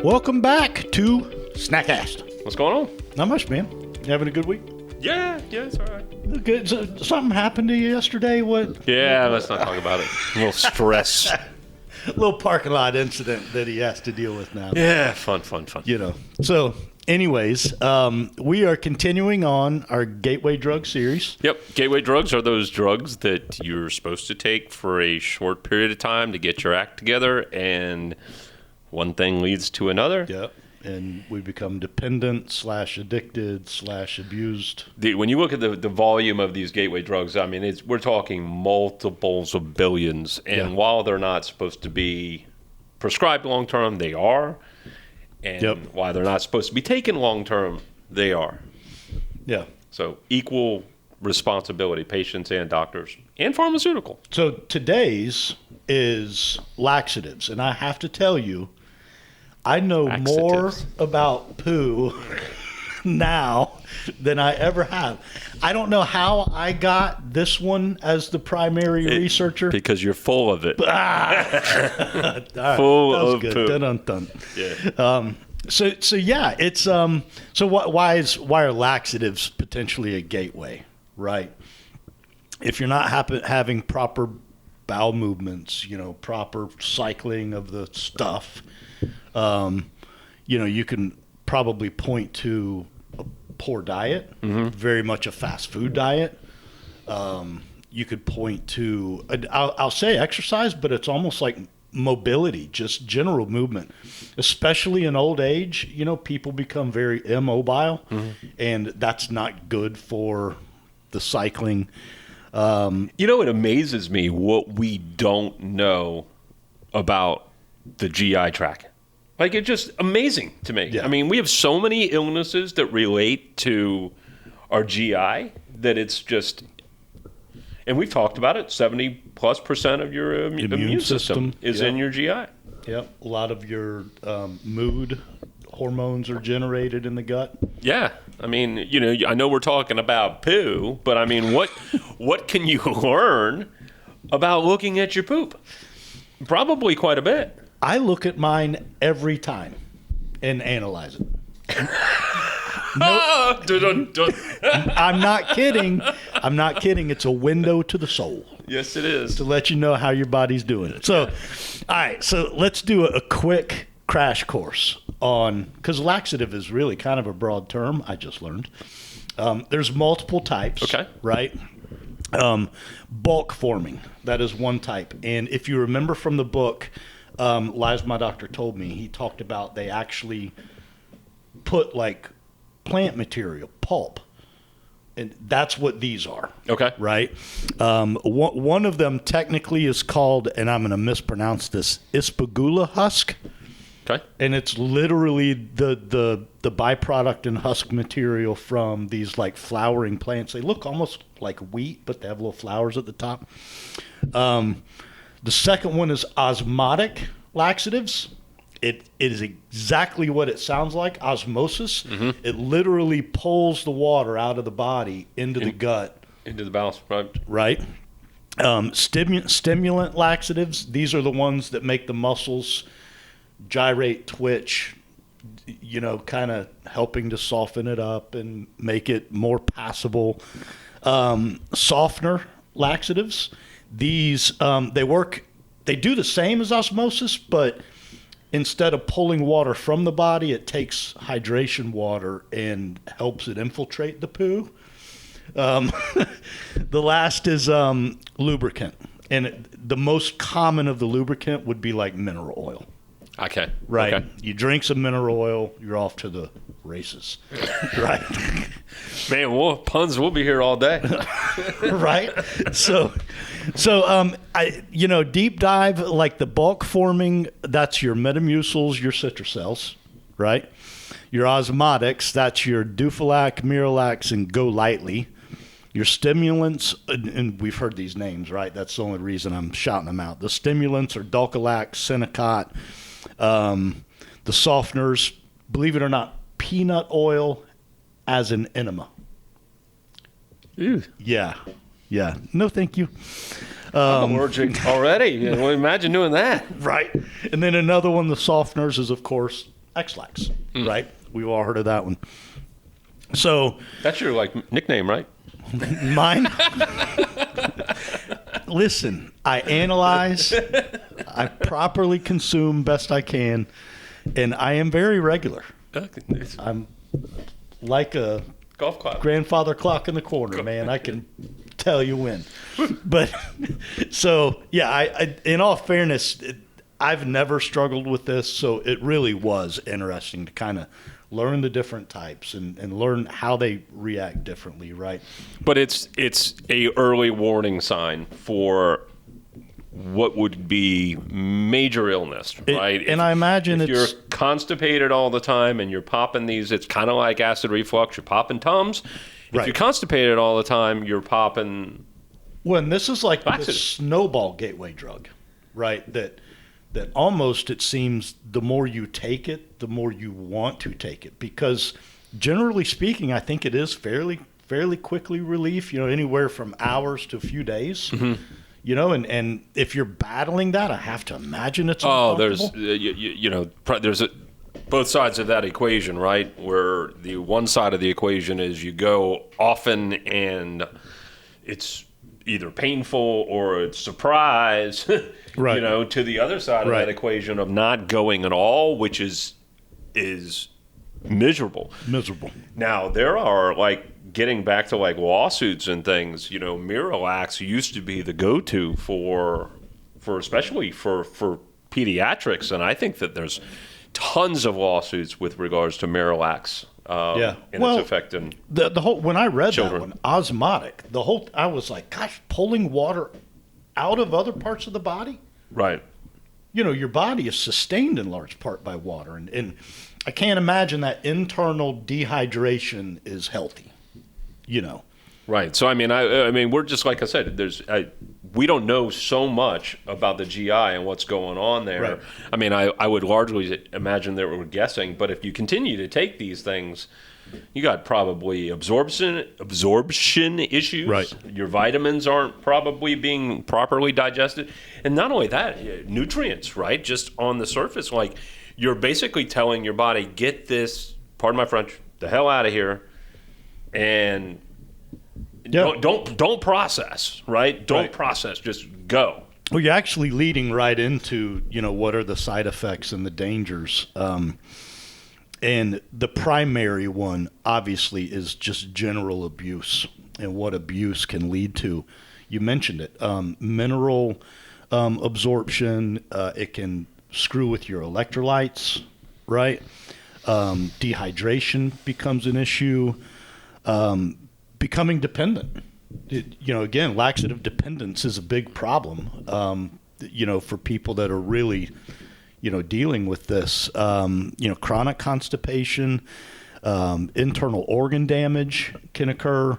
Welcome back to Snackcast. What's going on? Not much, man. You having a good week? Yeah, it's all right. Good. So, something happened to you yesterday? What? Yeah, let's not talk about it. A little stress. A little parking lot incident that he has to deal with now. Yeah, fun. You know. So, anyways, we are continuing on our gateway drug series. Yep, gateway drugs are those drugs that you're supposed to take for a short period of time to get your act together, and one thing leads to another. Yep. And we become dependent / addicted / abused. When you look at the volume of these gateway drugs, I mean, we're talking multiples of billions. And while they're not supposed to be prescribed long-term, they are. And while they're not supposed to be taken long-term, they are. Yeah. So equal responsibility, patients and doctors, and pharmaceutical. So today's is laxatives. And I have to tell you, I know more about poo now than I ever have. I don't know how I got this one as the primary researcher. Because you're full of it. Full of poo. Dun. Yeah. So yeah, it's so why are laxatives potentially a gateway, right? If you're not having proper bowel movements, proper cycling of the stuff, you can probably point to a poor diet, very much a fast food diet. You could point to, I'll say exercise, but it's almost like mobility, just general movement, especially in old age. People become very immobile, and that's not good for the cycling. It amazes me what we don't know about the GI tract. Like, it's just amazing to me. Yeah. I mean, we have so many illnesses that relate to our GI that it's just, and we've talked about it, 70+% of your immune system is in your GI. Yep. A lot of your mood hormones are generated in the gut. Yeah. I mean, I know we're talking about poo, but I mean, what can you learn about looking at your poop? Probably quite a bit. I look at mine every time and analyze it. I'm not kidding. It's a window to the soul. Yes, it is. To let you know how your body's doing. So, all right. So let's do a quick crash course on, because laxative is really kind of a broad term, I just learned. There's multiple types. Okay. Right? Bulk forming, that is one type. And if you remember from the book, Lies My Doctor Told Me, he talked about they actually put like plant material, pulp, and that's what these are. Okay. Right? One of them technically is called, and I'm going to mispronounce this, Ispagula husk. Okay. And it's literally the byproduct and husk material from these like flowering plants. They look almost like wheat, but they have little flowers at the top. The second one is osmotic laxatives. It is exactly what it sounds like, osmosis. Mm-hmm. It literally pulls the water out of the body into the gut. Into the bowel. Right. Stimulant laxatives. These are the ones that make the muscles gyrate, twitch, kind of helping to soften it up and make it more passable. Softener laxatives. These, they do the same as osmosis, but instead of pulling water from the body, it takes hydration water and helps it infiltrate the poo. The last is lubricant. And the most common of the lubricant would be like mineral oil. Okay. Right. Okay. You drink some mineral oil, you're off to the races. Right. Man, puns will be here all day. Right. So deep dive, like the bulk forming, that's your Metamucils, your Citracels, right? Your osmotics, that's your Dufalac, Miralax, and Go Lightly. Your stimulants, and we've heard these names, right? That's the only reason I'm shouting them out. The stimulants are Dulcolac, Senecot. The softeners, believe it or not, peanut oil as an enema. Ew. Yeah. No, thank you. I'm allergic already. Well, imagine doing that. Right. And then another one, the softeners, is, of course, X-Lax, right? We've all heard of that one. So that's your like nickname, right? Mine. Listen, I analyze, I properly consume best I can, and I am very regular. I'm like a golf club grandfather clock in the corner, man. I can tell you when. But so yeah, I in all fairness, I've never struggled with this, so it really was interesting to kind of learn the different types and learn how they react differently, right? But it's a early warning sign for what would be major illness, right? And I imagine if you're constipated all the time and you're popping these, it's kind of like acid reflux. You're popping Tums. If you're constipated all the time, you're popping. Well, and this is like the snowball gateway drug, right? That almost, it seems, the more you take it, the more you want to take it, because generally speaking, I think it is fairly quickly relief. Anywhere from hours to a few days. Mm-hmm. And if you're battling that, I have to imagine it's uncomfortable. There's both sides of that equation, right? Where the one side of the equation is you go often and it's either painful or it's surprise, right. To the other side of that equation of not going at all, which is miserable. Now, there are, getting back to, lawsuits and things, Miralax used to be the go-to for especially for pediatrics, and I think that there's tons of lawsuits with regards to Miralax. And its effect in the whole, when I read children. that one, Osmotic, I was like, gosh, pulling water out of other parts of the body? Right. Your body is sustained in large part by water, and I can't imagine that internal dehydration is healthy, Right. So, I mean, we're just, like I said, we don't know so much about the GI and what's going on there. Right. I mean, I would largely imagine that we're guessing, but if you continue to take these things, you got probably absorption issues. Right. Your vitamins aren't probably being properly digested. And not only that, nutrients, right? Just on the surface, you're basically telling your body, get this, pardon my French, the hell out of here, and don't process, right? Don't process, just go. Well, you're actually leading right into, what are the side effects and the dangers. And the primary one, obviously, is just general abuse and what abuse can lead to. You mentioned it. Mineral absorption, it can screw with your electrolytes, right? Dehydration becomes an issue. Becoming dependent. Again, laxative dependence is a big problem, for people that are really, dealing with this. Chronic constipation, internal organ damage can occur.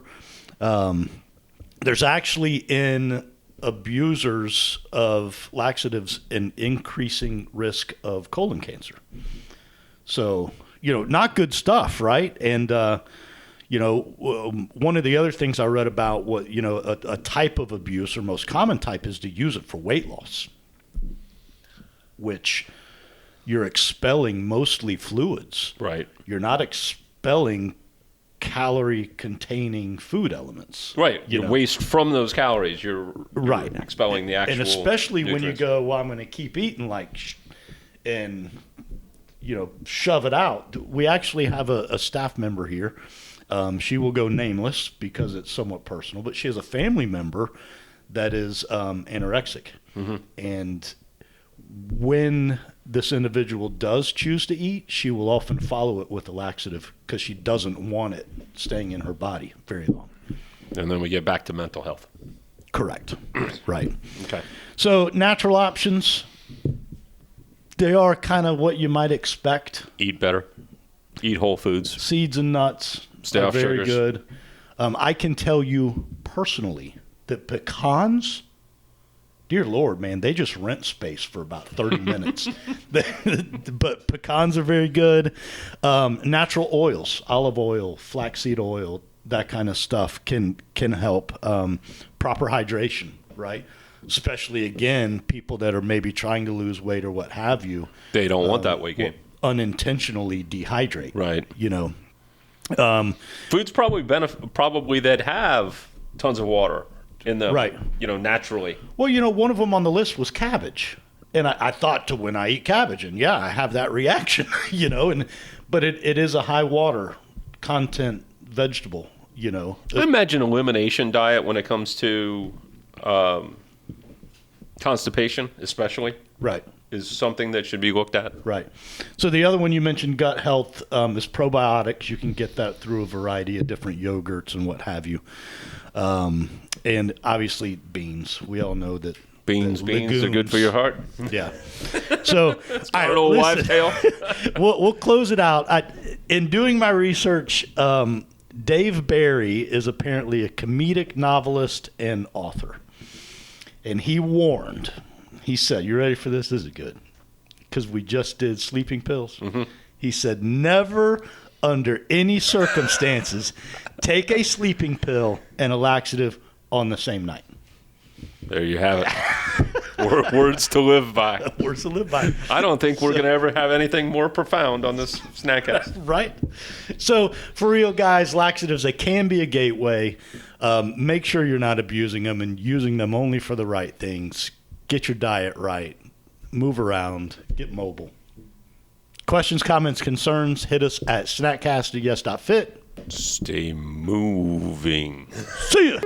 There's actually in abusers of laxatives an increasing risk of colon cancer. So, not good stuff, right? And, one of the other things I read about a type of abuse, or most common type, is to use it for weight loss, which you're expelling mostly fluids. Right. You're not expelling calorie-containing food elements. Right. You waste from those calories. You're expelling the actual and especially nutrients. When you go, well, I'm going to keep eating and shove it out. We actually have a staff member here. She will go nameless because it's somewhat personal, but she has a family member that is anorexic. Mm-hmm. And when this individual does choose to eat, she will often follow it with a laxative because she doesn't want it staying in her body very long. And then we get back to mental health. Correct. Right. Okay. So natural options, they are kind of what you might expect. Eat better. Eat whole foods. Seeds and nuts. Stay off very sugars. Good. I can tell you personally that pecans, dear Lord, man, they just rent space for about 30 minutes. But pecans are very good. Natural oils, olive oil, flaxseed oil, that kind of stuff can help. Proper hydration, right? Especially, again, people that are maybe trying to lose weight or what have you. They don't want that weight gain. unintentionally dehydrate. Right. You know, Foods probably that have tons of water in them. Right. You know, naturally. well, you know, one of them on the list was cabbage. And I thought to when I eat cabbage, and yeah, I have that reaction, you know, but it is a high water content vegetable, you know. I imagine elimination diet when it comes to constipation, especially, Right. is something that should be looked at. Right. So the other one you mentioned, gut health, is probiotics. You can get that through a variety of different yogurts and what have you. And obviously beans. We all know that. Beans are good for your heart. Yeah. So I don't know why tale. we'll close it out. In doing my research, Dave Barry is apparently a comedic novelist and author. And he warned, he said, you ready for this? This is good. Because we just did sleeping pills. Mm-hmm. He said, never under any circumstances take a sleeping pill and a laxative on the same night. There you have it. Words to live by. Words to live by. I don't think we're going to ever have anything more profound on this Snackcast. Right. So, for real, guys, laxatives, they can be a gateway. Make sure you're not abusing them and using them only for the right things. Get your diet right. Move around. Get mobile. Questions, comments, concerns, hit us at snackcast@yes.fit. Stay moving. See ya.